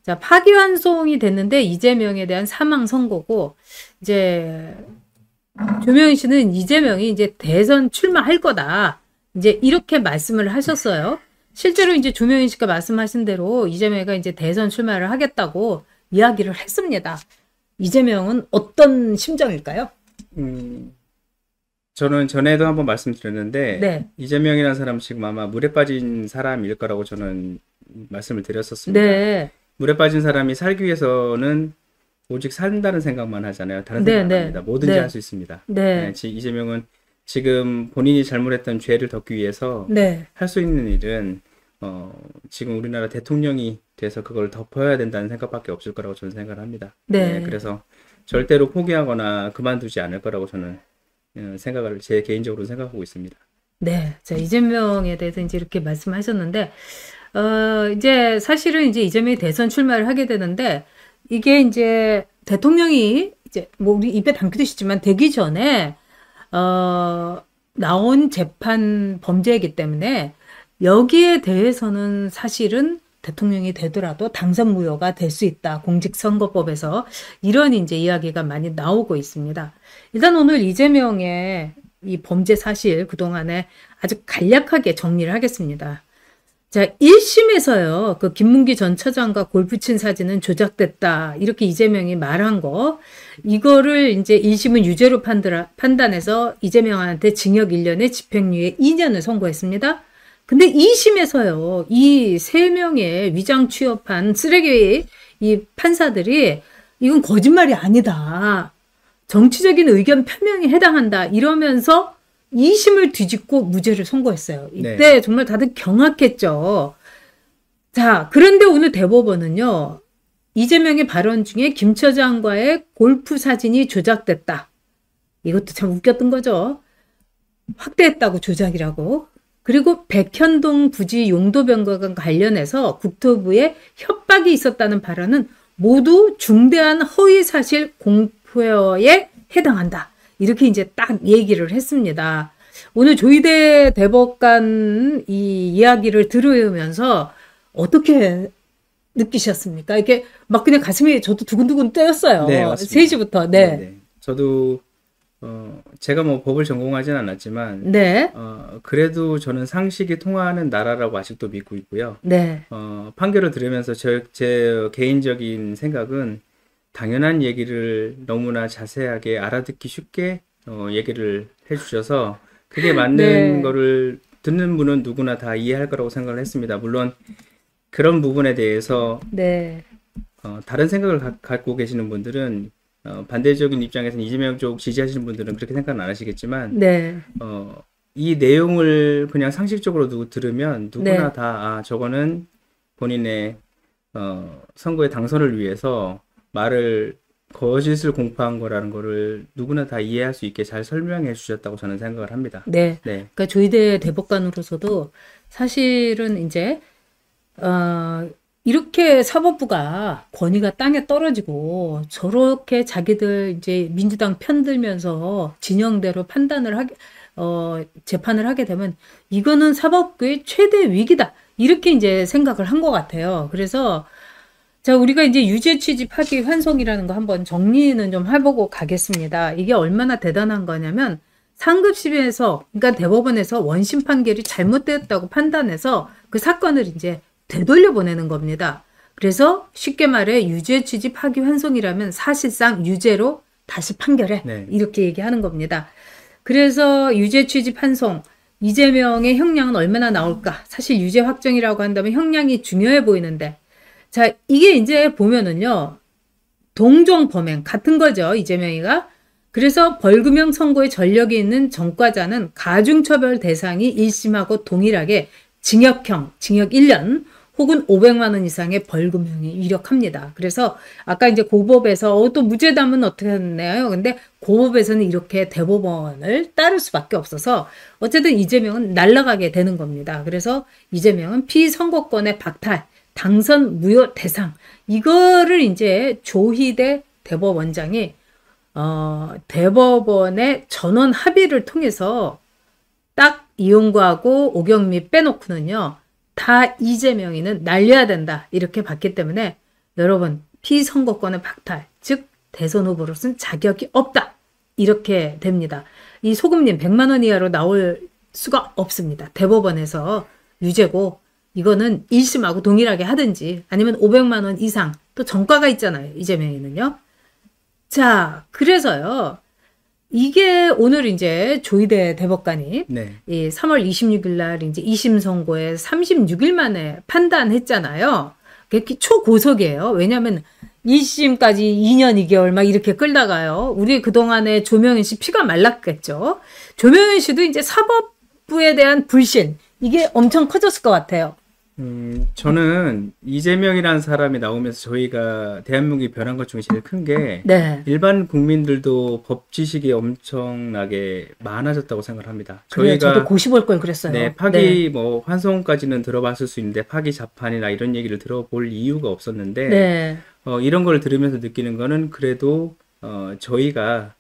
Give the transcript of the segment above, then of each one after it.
자, 파기환송이 됐는데 이재명에 대한 사망 선고고, 이제 조명희 씨는 이재명이 이제 대선 출마할 거다. 이제 이렇게 말씀을 하셨어요. 실제로 이제 조명희 씨가 말씀하신 대로 이재명이가 이제 대선 출마를 하겠다고 이야기를 했습니다. 이재명은 어떤 심정일까요? 저는 전에도 한번 말씀드렸는데 네. 이재명이라는 사람은 지금 아마 물에 빠진 사람일 거라고 저는 말씀을 드렸었습니다. 네. 물에 빠진 사람이 살기 위해서는 오직 산다는 생각만 하잖아요. 다른 네, 생각 안 네. 합니다. 뭐든지 네. 할 수 있습니다. 네. 이재명은 지금 본인이 잘못했던 죄를 덮기 위해서 네. 할 수 있는 일은 지금 우리나라 대통령이 돼서 그걸 덮어야 된다는 생각밖에 없을 거라고 저는 생각을 합니다. 네. 그래서 절대로 포기하거나 그만두지 않을 거라고 저는 생각을 제 개인적으로 생각하고 있습니다. 네. 자, 이재명에 대해서 이제 이렇게 말씀하셨는데, 이제 사실은 이제 이재명이 대선 출마를 하게 되는데, 이게 이제 대통령이 이제 뭐 우리 입에 담기도 쉽지만 되기 전에, 나온 재판 범죄이기 때문에 여기에 대해서는 사실은 대통령이 되더라도 당선 무효가 될 수 있다. 공직선거법에서 이런 이제 이야기가 많이 나오고 있습니다. 일단 오늘 이재명의 이 범죄 사실 그동안에 아주 간략하게 정리를 하겠습니다. 자, 1심에서요. 그 김문기 전 처장과 골프 친 사진은 조작됐다. 이렇게 이재명이 말한 거. 이거를 이제 1심은 유죄로 판단해서 이재명한테 징역 1년에 집행유예 2년을 선고했습니다. 근데 2심에서요. 이 3명의 위장 취업한 쓰레기 이 판사들이 이건 거짓말이 아니다. 정치적인 의견 표명에 해당한다. 이러면서 2심을 뒤집고 무죄를 선고했어요. 이때 네. 정말 다들 경악했죠. 자, 그런데 오늘 대법원은요. 이재명의 발언 중에 김 처장과의 골프 사진이 조작됐다. 이것도 참 웃겼던 거죠. 확대했다고 조작이라고. 그리고 백현동 부지 용도 변경과 관련해서 국토부에 협박이 있었다는 발언은 모두 중대한 허위사실 공표에 해당한다. 이렇게 이제 딱 얘기를 했습니다. 오늘 조희대 대법관 이 이야기를 들으면서 어떻게 느끼셨습니까? 이렇게 막 그냥 가슴이 저도 두근두근 뜨였어요. 네, 맞습니다. 3시부터. 네. 네. 저도 제가 뭐 법을 전공하진 않았지만 네. 그래도 저는 상식이 통하는 나라라고 아직도 믿고 있고요. 네. 판결을 들으면서 제 개인적인 생각은 당연한 얘기를 너무나 자세하게 알아듣기 쉽게 얘기를 해주셔서 그게 맞는 네. 거를 듣는 분은 누구나 다 이해할 거라고 생각을 했습니다. 물론 그런 부분에 대해서 네. 다른 생각을 갖고 계시는 분들은 반대적인 입장에서는 이재명 쪽 지지하시는 분들은 그렇게 생각은 안 하시겠지만 네. 이 내용을 그냥 상식적으로 들으면 누구나 네. 다 저거는 본인의 선거의 당선을 위해서 말을 거짓을 공표한 거라는 거를 누구나 다 이해할 수 있게 잘 설명해 주셨다고 저는 생각을 합니다. 네. 네. 그러니까 조희대 대법관으로서도 사실은 이제 이렇게 사법부가 권위가 땅에 떨어지고 저렇게 자기들 이제 민주당 편들면서 진영대로 재판을 하게 되면 이거는 사법부의 최대 위기다. 이렇게 이제 생각을 한 것 같아요. 그래서 자, 우리가 이제 유죄 취지 파기 환송이라는 거 한번 정리는 좀 해보고 가겠습니다. 이게 얼마나 대단한 거냐면 상급심에서 그러니까 대법원에서 원심 판결이 잘못되었다고 판단해서 그 사건을 이제 되돌려 보내는 겁니다. 그래서 쉽게 말해 유죄 취지 파기 환송이라면 사실상 유죄로 다시 판결해. 네. 이렇게 얘기하는 겁니다. 그래서 유죄 취지 환송 이재명의 형량은 얼마나 나올까? 사실 유죄 확정이라고 한다면 형량이 중요해 보이는데 자, 이게 이제 보면은요. 동종 범행 같은 거죠. 이재명이가. 그래서 벌금형 선고에 전력이 있는 전과자는 가중처벌 대상이 1심하고 동일하게 징역형, 징역 1년 혹은 500만 원 이상의 벌금형이 유력합니다. 그래서 아까 이제 고법에서 또 무죄담은 어떻게 했나요? 근데 고법에서는 이렇게 대법원을 따를 수밖에 없어서 어쨌든 이재명은 날아가게 되는 겁니다. 그래서 이재명은 피선거권의 박탈, 당선 무효 대상 이거를 이제 조희대 대법원장이 대법원의 전원 합의를 통해서 딱 이용구하고 오경미 빼놓고는요 다 이재명이는 날려야 된다 이렇게 봤기 때문에 여러분, 피선거권의 박탈, 즉 대선 후보로서는 자격이 없다. 이렇게 됩니다. 이 소금님 100만 원 이하로 나올 수가 없습니다. 대법원에서 유죄고 이거는 1심하고 동일하게 하든지 아니면 500만 원 이상 또 전과가 있잖아요. 이재명이는요. 자, 그래서요. 이게 오늘 이제 조희대 대법관이 네. 이 3월 26일 날 이제 2심 선고에 36일 만에 판단했잖아요. 그게 초고속이에요. 왜냐하면 1심까지 2년 2개월 막 이렇게 끌다가요. 우리 그동안에 조명현 씨 피가 말랐겠죠. 조명현 씨도 이제 사법부에 대한 불신 이게 엄청 커졌을 것 같아요. 저는 이재명이라는 사람이 나오면서 저희가 대한민국이 변한 것 중에 제일 큰 게 네. 일반 국민들도 법 지식이 엄청나게 많아졌다고 생각을 합니다. 그래, 저도 저희가 고시 볼 걸 그랬어요. 네, 파기 뭐 환송까지는 들어봤을 수 있는데 파기 자판이나 이런 얘기를 들어볼 이유가 없었는데 네. 이런 걸 들으면서 느끼는 거는 그래도 저희가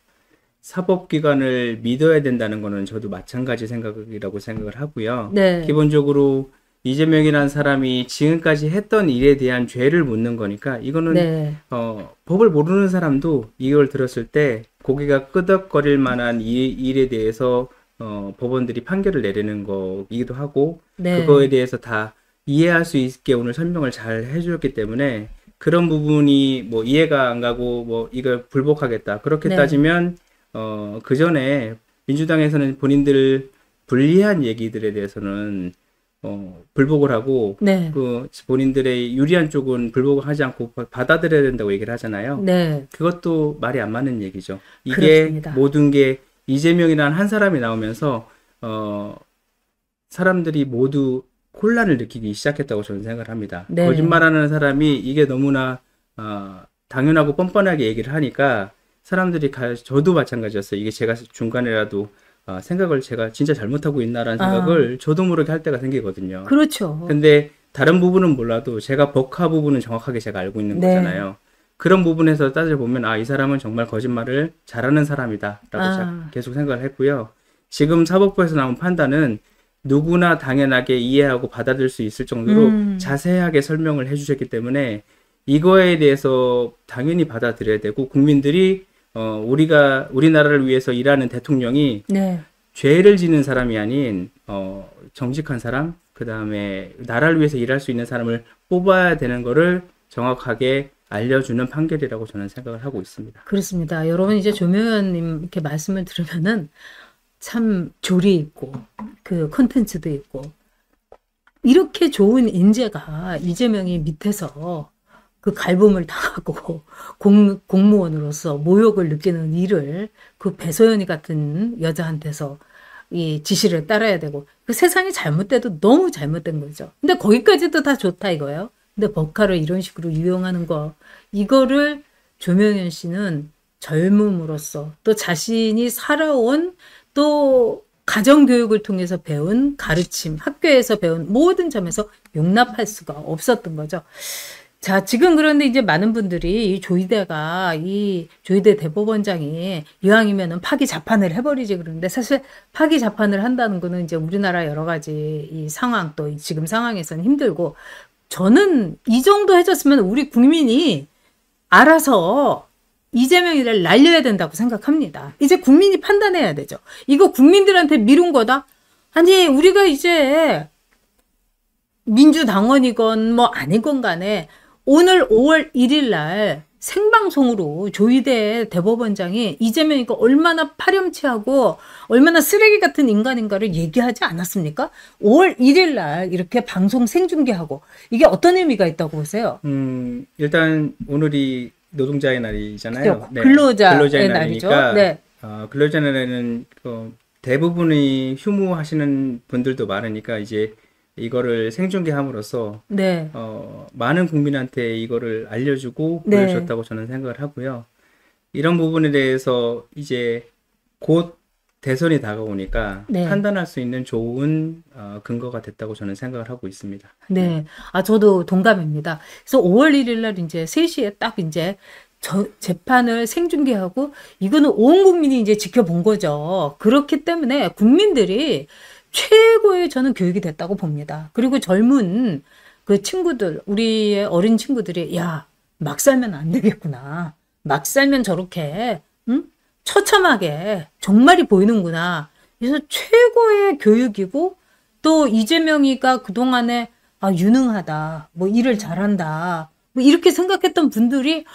사법기관을 믿어야 된다는 거는 저도 마찬가지 생각이라고 생각을 하고요. 네. 기본적으로 이재명이라는 사람이 지금까지 했던 일에 대한 죄를 묻는 거니까 이거는 네. 법을 모르는 사람도 이걸 들었을 때 고개가 끄덕거릴 만한 이 일에 대해서 법원들이 판결을 내리는 거이기도 하고 네. 그거에 대해서 다 이해할 수 있게 오늘 설명을 잘 해주셨기 때문에 그런 부분이 뭐 이해가 안 가고 뭐 이걸 불복하겠다 그렇게 네. 따지면 그 전에 민주당에서는 본인들 불리한 얘기들에 대해서는 불복을 하고 네. 그 본인들의 유리한 쪽은 불복을 하지 않고 받아들여야 된다고 얘기를 하잖아요. 네. 그것도 말이 안 맞는 얘기죠. 이게 그렇습니다. 모든 게 이재명이라는 한 사람이 나오면서 사람들이 모두 혼란을 느끼기 시작했다고 저는 생각을 합니다. 네. 거짓말하는 사람이 이게 너무나 당연하고 뻔뻔하게 얘기를 하니까 사람들이 저도 마찬가지였어요. 이게 제가 중간에라도 생각을 제가 진짜 잘못하고 있나라는 생각을 저도 모르게 할 때가 생기거든요. 그렇죠. 근데 다른 부분은 몰라도 제가 법화 부분은 정확하게 제가 알고 있는 네. 거잖아요. 그런 부분에서 따져보면 이 사람은 정말 거짓말을 잘하는 사람이다 라고 계속 생각을 했고요. 지금 사법부에서 나온 판단은 누구나 당연하게 이해하고 받아들일 수 있을 정도로 자세하게 설명을 해주셨기 때문에 이거에 대해서 당연히 받아들여야 되고 국민들이 우리나라를 위해서 일하는 대통령이 네. 죄를 지는 사람이 아닌 정직한 사람, 그 다음에 나라를 위해서 일할 수 있는 사람을 뽑아야 되는 거를 정확하게 알려주는 판결이라고 저는 생각을 하고 있습니다. 그렇습니다. 여러분 이제 조명현님 이렇게 말씀을 들으면은 참 조리 있고 그 콘텐츠도 있고 이렇게 좋은 인재가 이재명이 밑에서 그 갈굼을 당하고 공무원으로서 모욕을 느끼는 일을 그 배소연이 같은 여자한테서 이 지시를 따라야 되고 그 세상이 잘못돼도 너무 잘못된 거죠. 근데 거기까지도 다 좋다 이거예요. 근데 법카를 이런 식으로 유용하는 거 이거를 조명현 씨는 젊음으로써 또 자신이 살아온 또 가정교육을 통해서 배운 가르침, 학교에서 배운 모든 점에서 용납할 수가 없었던 거죠. 자, 지금 그런데 이제 많은 분들이 이 조희대 대법원장이 이왕이면은 파기 자판을 해버리지 그러는데 사실 파기 자판을 한다는 거는 이제 우리나라 여러 가지 이 상황 또 지금 상황에서는 힘들고 저는 이 정도 해줬으면 우리 국민이 알아서 이재명이를 날려야 된다고 생각합니다. 이제 국민이 판단해야 되죠. 이거 국민들한테 미룬 거다? 아니, 우리가 이제 민주당원이건 뭐 아니건 간에 오늘 5월 1일 날 생방송으로 조희대 대법원장이 이재명이가 얼마나 파렴치하고 얼마나 쓰레기 같은 인간인가를 얘기하지 않았습니까? 5월 1일 날 이렇게 방송 생중계하고 이게 어떤 의미가 있다고 보세요? 일단 오늘이 노동자의 날이잖아요. 네. 근로자의 날이죠. 네. 근로자의 날에는 대부분이 휴무하시는 분들도 많으니까 이제 이거를 생중계함으로써 네. 많은 국민한테 이거를 알려주고 네. 보여줬다고 저는 생각을 하고요. 이런 부분에 대해서 이제 곧 대선이 다가오니까 네. 판단할 수 있는 좋은 근거가 됐다고 저는 생각을 하고 있습니다. 네. 저도 동감입니다. 그래서 5월 1일 날 이제 3시에 딱 이제 재판을 생중계하고 이거는 온 국민이 이제 지켜본 거죠. 그렇기 때문에 국민들이 최고의 저는 교육이 됐다고 봅니다. 그리고 젊은 그 친구들, 우리의 어린 친구들이 야, 막 살면 안 되겠구나. 막 살면 저렇게, 응? 처참하게 정말이 보이는구나. 그래서 최고의 교육이고, 또 이재명이가 그동안에 유능하다, 뭐 일을 잘한다, 뭐 이렇게 생각했던 분들이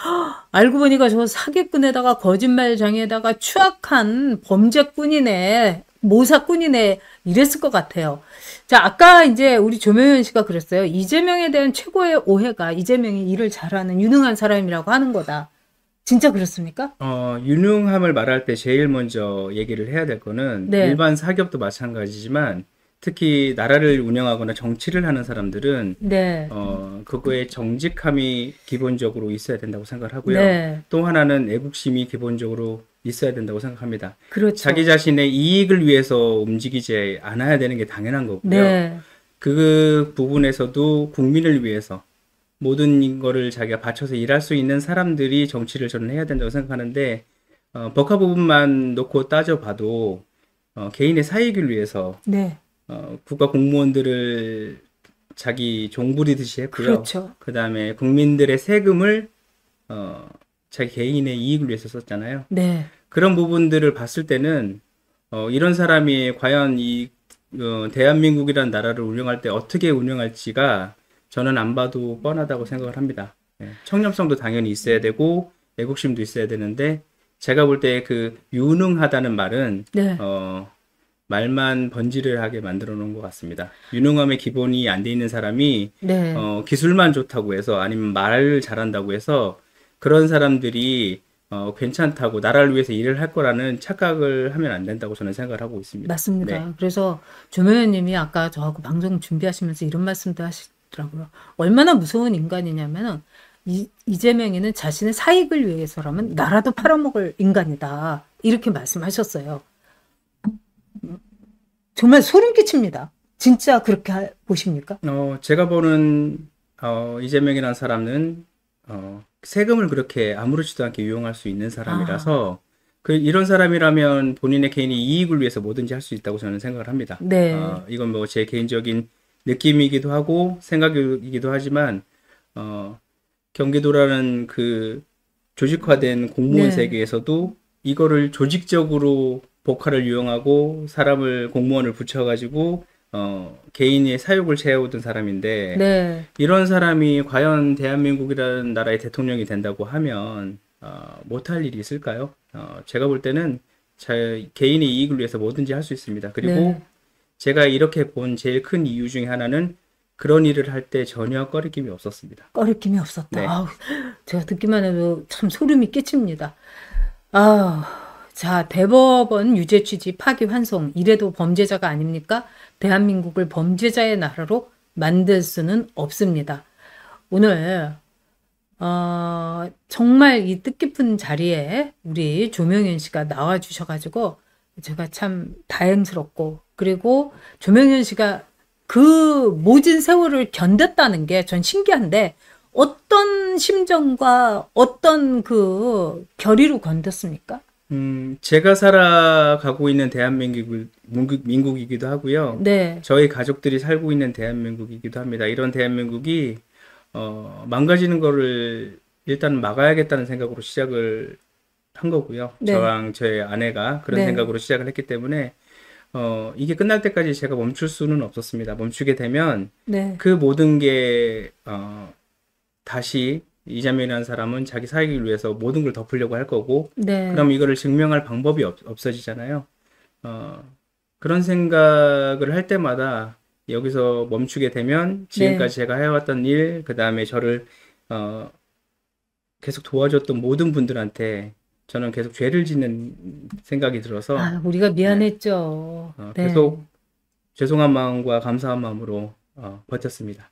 알고 보니까 저 사기꾼에다가 거짓말장애에다가 추악한 범죄꾼이네, 모사꾼이네, 이랬을 것 같아요. 자, 아까 이제 우리 조명현 씨가 그랬어요. 이재명에 대한 최고의 오해가 이재명이 일을 잘하는 유능한 사람이라고 하는 거다. 진짜 그렇습니까? 유능함을 말할 때 제일 먼저 얘기를 해야 될 거는 네, 일반 사기업도 마찬가지지만 특히 나라를 운영하거나 정치를 하는 사람들은 네, 그거에 정직함이 기본적으로 있어야 된다고 생각을 하고요. 네, 또 하나는 애국심이 기본적으로 있어야 된다고 생각합니다. 자기 그렇죠. 자신의 이익을 위해서 움직이지 않아야 되는 게 당연한 거고요. 네, 그 부분에서도 국민을 위해서 모든 거를 자기가 바쳐서 일할 수 있는 사람들이 정치를 저는 해야 된다고 생각하는데, 법화 부분만 놓고 따져봐도, 개인의 사익을 위해서, 네, 국가 공무원들을 자기 종부리듯이 했고요. 그렇죠. 그 다음에 국민들의 세금을, 어, 자기 개인의 이익을 위해서 썼잖아요. 네, 그런 부분들을 봤을 때는, 이런 사람이 과연 대한민국이라는 나라를 운영할 때 어떻게 운영할지가 저는 안 봐도 뻔하다고 생각을 합니다. 예, 청렴성도 당연히 있어야 되고, 애국심도 있어야 되는데, 제가 볼 때 그 유능하다는 말은, 네, 말만 번지르르하게 만들어 놓은 것 같습니다. 유능함의 기본이 안 돼 있는 사람이, 네. 기술만 좋다고 해서, 아니면 말을 잘한다고 해서, 그런 사람들이, 괜찮다고, 나라를 위해서 일을 할 거라는 착각을 하면 안 된다고 저는 생각을 하고 있습니다. 네. 맞습니다. 그래서 조명현 님이 아까 저하고 방송 준비하시면서 이런 말씀도 하시더라고요. 얼마나 무서운 인간이냐면은 이재명이는 자신의 사익을 위해서라면 나라도 팔아먹을 인간이다. 이렇게 말씀하셨어요. 정말 소름 끼칩니다. 진짜 그렇게 보십니까? 제가 보는 이재명이라는 사람은 세금을 그렇게 아무렇지도 않게 유용할 수 있는 아, 사람이라서 이런 사람이라면 본인의 개인의 이익을 위해서 뭐든지 할 수 있다고 저는 생각을 합니다. 네, 이건 뭐 제 개인적인 느낌이기도 하고 생각이기도 하지만 경기도라는 그 조직화된 공무원 네, 세계에서도 이거를 조직적으로 복화를 이용하고 사람을 공무원을 붙여가지고 개인의 사욕을 채워오던 사람인데 네. 이런 사람이 과연 대한민국이라는 나라의 대통령이 된다고 하면 못할 일이 있을까요? 제가 볼 때는 제 개인의 이익을 위해서 뭐든지 할 수 있습니다. 그리고 네. 제가 이렇게 본 제일 큰 이유 중에 하나는 그런 일을 할 때 전혀 꺼리낌이 없었습니다. 꺼리낌이 없었다. 네. 아우, 제가 듣기만 해도 참 소름이 끼칩니다. 자, 대법원 유죄 취지 파기 환송. 이래도 범죄자가 아닙니까? 대한민국을 범죄자의 나라로 만들 수는 없습니다. 오늘, 정말 이 뜻깊은 자리에 우리 조명현 씨가 나와주셔가지고 제가 참 다행스럽고, 그리고 조명현 씨가 그 모진 세월을 견뎠다는 게 전 신기한데, 어떤 심정과 어떤 그 결의로 견뎠습니까? 제가 살아가고 있는 민국이기도 하고요. 네, 저희 가족들이 살고 있는 대한민국이기도 합니다. 이런 대한민국이, 망가지는 거를 일단 막아야겠다는 생각으로 시작을 한 거고요. 네, 저랑 저희 아내가 그런 네, 생각으로 시작을 했기 때문에, 이게 끝날 때까지 제가 멈출 수는 없었습니다. 멈추게 되면 네, 그 모든 게, 다시 이재명이라는 사람은 자기 사익을 위해서 모든 걸 덮으려고 할 거고, 네, 그럼 이거를 증명할 방법이 없어지잖아요. 어, 그런 생각을 할 때마다 여기서 멈추게 되면 네. 지금까지 제가 해왔던 일, 그 다음에 저를 어, 계속 도와줬던 모든 분들한테 저는 계속 죄를 짓는 생각이 들어서 우리가 네, 미안했죠. 네. 계속 죄송한 마음과 감사한 마음으로 버텼습니다.